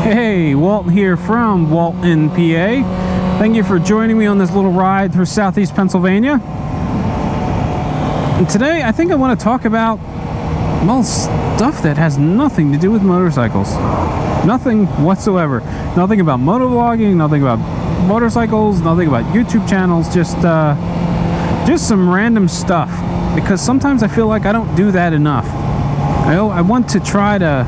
Hey, Walt here from WaltInPA. Thank you for joining me on this little ride through southeast Pennsylvania. And today I think I want to talk about, well, stuff that has nothing to do with motorcycles. Nothing whatsoever. Nothing about motovlogging, nothing about motorcycles, nothing about YouTube channels, just some random stuff. Because sometimes I feel like I don't do that enough. I want to try to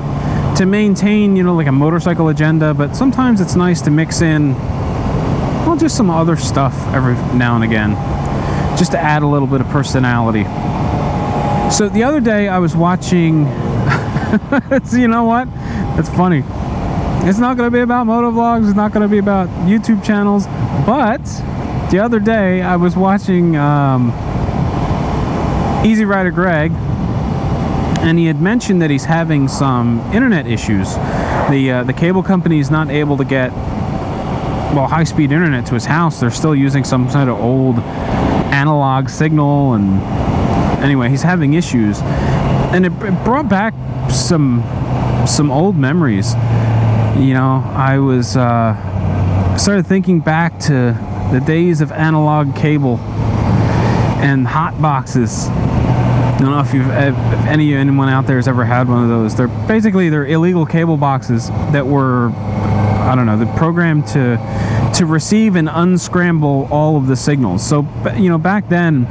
maintain, like a motorcycle agenda, but sometimes it's nice to mix in, well, just some other stuff every now and again, just to add a little bit of personality. So the other day I was watching, you know what? It's funny. It's not going to be about motovlogs, it's not going to be about YouTube channels, but the other day I was watching Easy Rider Greg, and he had mentioned that he's having some internet issues. The cable company is not able to get, well, high-speed internet to his house. They're still using some sort of old analog signal, and anyway, he's having issues. And it brought back some old memories. I was started thinking back to the days of analog cable and hot boxes. I don't know if anyone out there has ever had one of those. They're illegal cable boxes that were, I don't know, they're programmed to receive and unscramble all of the signals. So, back then,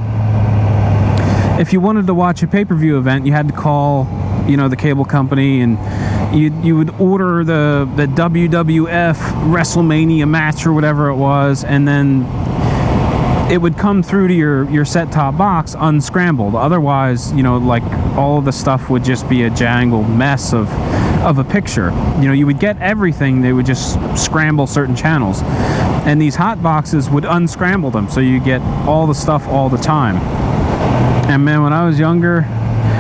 if you wanted to watch a pay-per-view event, you had to call, the cable company, and you would order the WWF WrestleMania match or whatever it was, and then it would come through to your set-top box unscrambled. Otherwise, like all of the stuff would just be a jangled mess of a picture. You would get everything, they would just scramble certain channels. And these hot boxes would unscramble them, so you get all the stuff all the time. And man, when I was younger,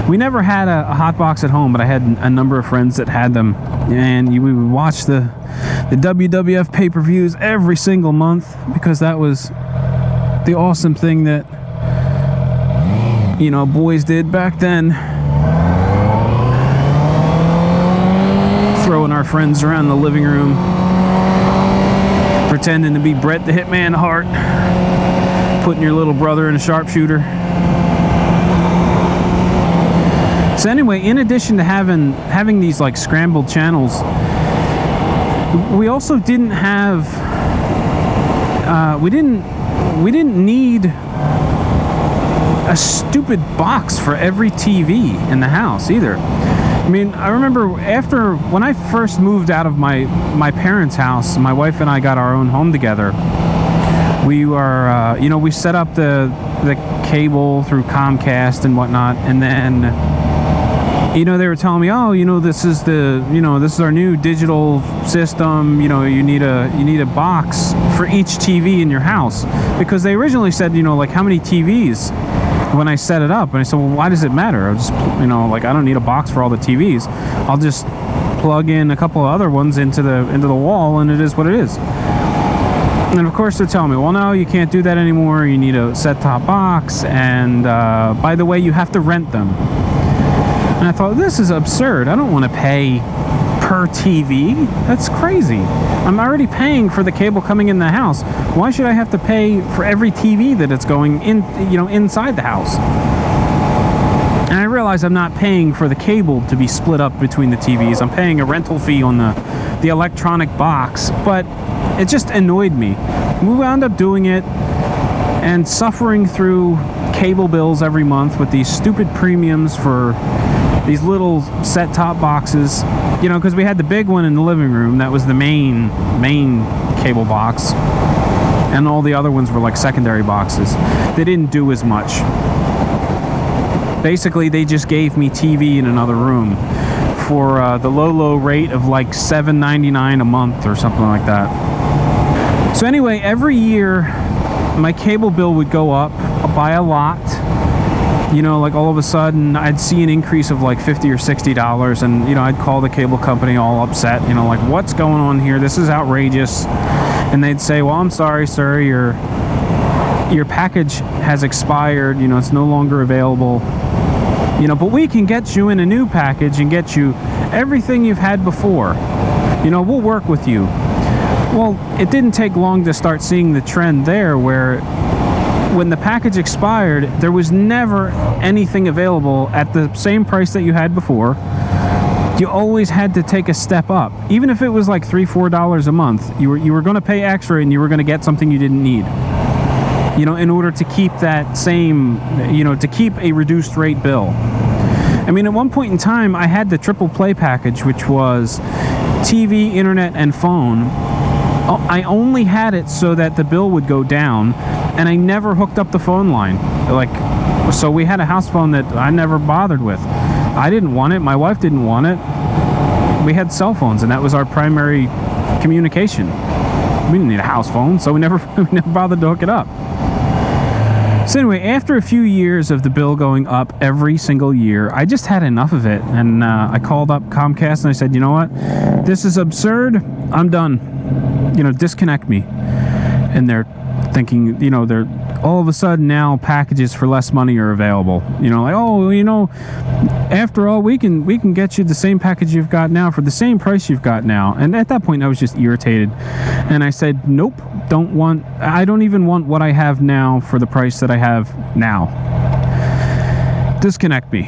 we never had a hot box at home, but I had a number of friends that had them. And we would watch the WWF pay-per-views every single month, because that was the awesome thing that boys did back then. Throwing our friends around the living room, pretending to be Bret the Hitman Hart, putting your little brother in a sharpshooter. So anyway, in addition to having these like scrambled channels, we also didn't have we didn't need a stupid box for every TV in the house either. I mean, I remember when I first moved out of my parents' house, my wife and I got our own home together. We were, we set up the cable through Comcast and whatnot, and then, they were telling me, oh, this is our new digital system. You need a box for each TV in your house, because they originally said, like how many TVs when I set it up. And I said, well, why does it matter? I'll just, I don't need a box for all the TVs. I'll just plug in a couple of other ones into the wall, and it is what it is. And of course they're telling me, well, no, you can't do that anymore. You need a set-top box, and by the way, you have to rent them. And I thought, this is absurd. I don't want to pay per TV. That's crazy. I'm already paying for the cable coming in the house. Why should I have to pay for every TV that it's going in, inside the house? And I realize I'm not paying for the cable to be split up between the TVs. I'm paying a rental fee on the electronic box, but it just annoyed me. We wound up doing it and suffering through cable bills every month with these stupid premiums for these little set-top boxes, because we had the big one in the living room. That was the main cable box, and all the other ones were like secondary boxes. They didn't do as much. Basically, they just gave me TV in another room for the low rate of like $7.99 a month or something like that. So anyway, every year my cable bill would go up by a lot. Like all of a sudden I'd see an increase of like $50 or $60, and I'd call the cable company all upset, like, what's going on here? This is outrageous. And they'd say, well, I'm sorry, sir, your package has expired, it's no longer available. But we can get you in a new package and get you everything you've had before. You know, we'll work with you. Well, it didn't take long to start seeing the trend there, where when the package expired, there was never anything available at the same price that you had before. You always had to take a step up. Even if it was like $3-4 a month, you were going to pay extra and you were going to get something you didn't need. You know, in order to keep that same, you know, to keep a reduced rate bill. I mean, at one point in time, I had the triple play package, which was TV, internet, and phone. I only had it so that the bill would go down, and I never hooked up the phone line. Like, so we had a house phone that I never bothered with. I didn't want it. My wife didn't want it. We had cell phones, and that was our primary communication. We didn't need a house phone, so we never bothered to hook it up. So anyway, after a few years of the bill going up every single year, I just had enough of it, and I called up Comcast and I said, you know what, this is absurd, I'm done, you know, disconnect me. And they're thinking, you know, they're all of a sudden now packages for less money are available, you know, like, oh, you know, after all, we can get you the same package you've got now for the same price you've got now. And at that point I was just irritated, and I said, nope, I don't even want what I have now for the price that I have now. Disconnect me.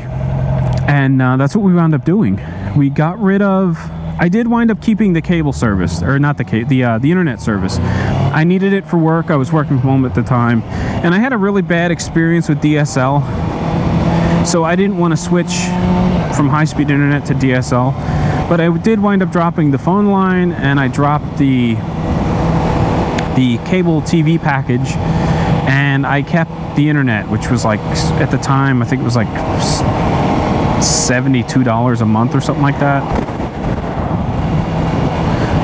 And that's what we wound up doing. We got rid of, I did wind up keeping the cable service, or not the internet service. I needed it for work. I was working from home at the time, and I had a really bad experience with DSL, so I didn't want to switch from high-speed internet to DSL. But I did wind up dropping the phone line, and I dropped the cable TV package, and I kept the internet, which was like, at the time, I think it was like $72 a month or something like that.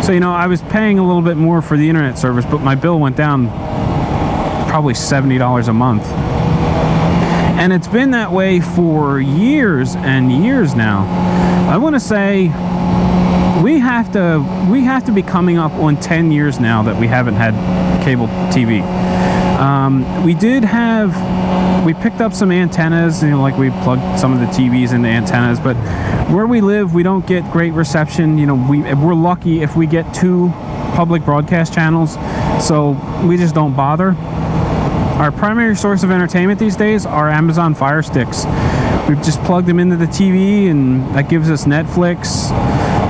So, you know, I was paying a little bit more for the internet service, but my bill went down probably $70 a month. And it's been that way for years and years now. I want to say we have to be coming up on 10 years now that we haven't had cable TV. We picked up some antennas, you know, like we plugged some of the TVs into antennas, but where we live, we don't get great reception. You know, we're lucky if we get 2 public broadcast channels, so we just don't bother. Our primary source of entertainment these days are Amazon Fire Sticks. We've just plugged them into the TV, and that gives us Netflix,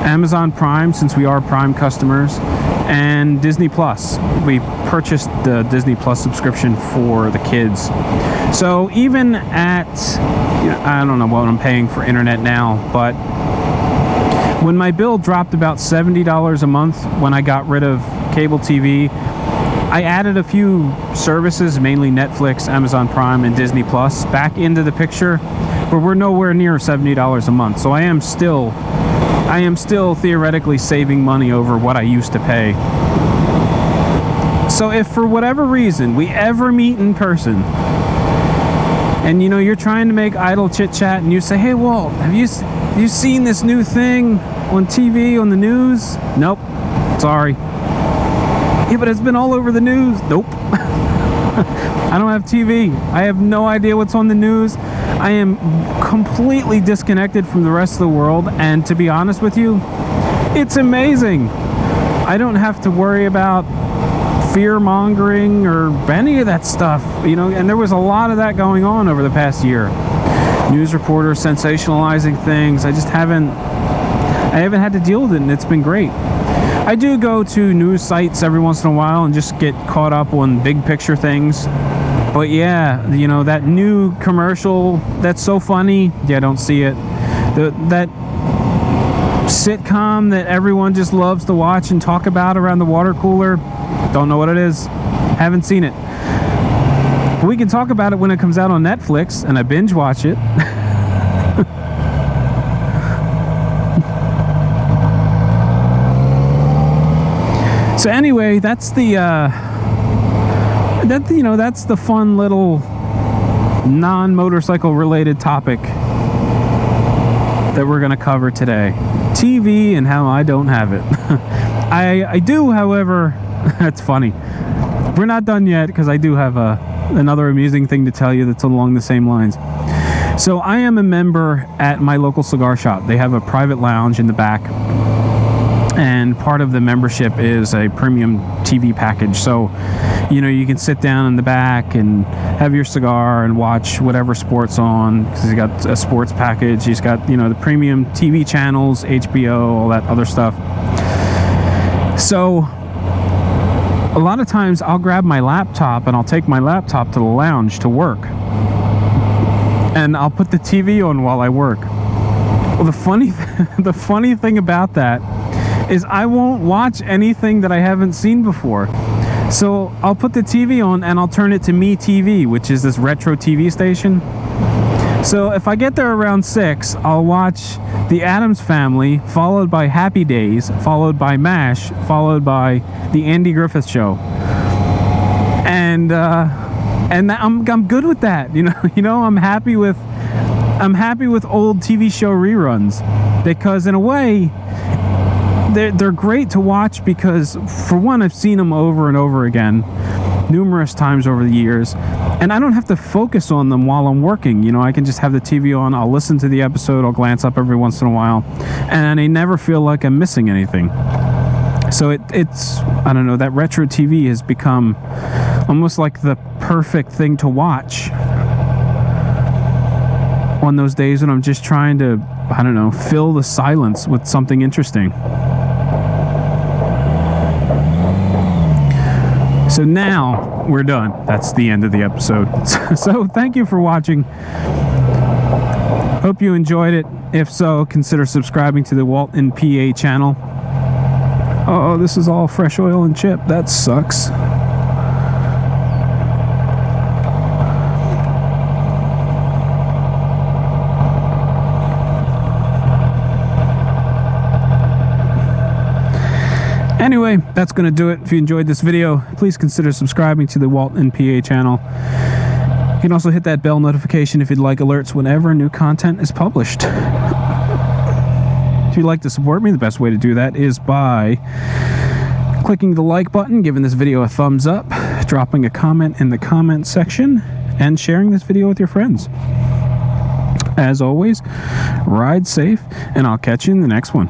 Amazon Prime, since we are Prime customers, and Disney Plus. We purchased the Disney Plus subscription for the kids. So even at, you know, I don't know what I'm paying for internet now, but when my bill dropped about $70 a month when I got rid of cable TV, I added a few services, mainly Netflix, Amazon Prime, and Disney Plus, back into the picture, but we're nowhere near $70 a month. So I am still theoretically saving money over what I used to pay. So if for whatever reason we ever meet in person, and you know, you're trying to make idle chit chat, and you say, hey Walt, have you seen this new thing on TV, on the news? Nope, sorry. Yeah, but it's been all over the news. Nope. I don't have TV. I have no idea what's on the news. I am completely disconnected from the rest of the world, and to be honest with you, it's amazing. I don't have to worry about fear-mongering or any of that stuff, you know, and there was a lot of that going on over the past year. News reporters sensationalizing things. I haven't had to deal with it, and it's been great. I do go to news sites every once in a while and just get caught up on big picture things. But yeah, you know, that new commercial that's so funny, yeah, I don't see it. That sitcom that everyone just loves to watch and talk about around the water cooler, don't know what it is, haven't seen it. But we can talk about it when it comes out on Netflix, and I binge watch it. So anyway, that's the that's the fun little non-motorcycle related topic that we're going to cover today. TV and how I don't have it. I do, however, that's funny. We're not done yet, because I do have another amusing thing to tell you that's along the same lines. So I am a member at my local cigar shop. They have a private lounge in the back. And part of the membership is a premium TV package. So, you know, you can sit down in the back and have your cigar and watch whatever sport's on, because he's got a sports package. He's got, you know, the premium TV channels, HBO, all that other stuff. So a lot of times I'll grab my laptop and I'll take my laptop to the lounge to work. And I'll put the TV on while I work. Well, the funny thing about that is I won't watch anything that I haven't seen before. So I'll put the TV on and I'll turn it to Me TV, which is this retro TV station. So if I get there around 6, I'll watch The Addams Family, followed by Happy Days, followed by MASH, followed by The Andy Griffith Show. And I'm good with that. You know, I'm happy with old TV show reruns, because in a way they're great to watch, because for one, I've seen them over and over again numerous times over the years, and I don't have to focus on them while I'm working. You know, I can just have the TV on, I'll listen to the episode, I'll glance up every once in a while, and I never feel like I'm missing anything. So it's I don't know, that retro TV has become almost like the perfect thing to watch on those days when I'm just trying to, I don't know, fill the silence with something interesting. So now we're done. That's the end of the episode. So thank you for watching. Hope you enjoyed it. If so, consider subscribing to the WaltInPA channel. Oh, this is all fresh oil and chip. That sucks. Anyway, that's going to do it. If you enjoyed this video, please consider subscribing to the WaltInPA channel. You can also hit that bell notification if you'd like alerts whenever new content is published. If you'd like to support me, the best way to do that is by clicking the like button, giving this video a thumbs up, dropping a comment in the comment section, and sharing this video with your friends. As always, ride safe, and I'll catch you in the next one.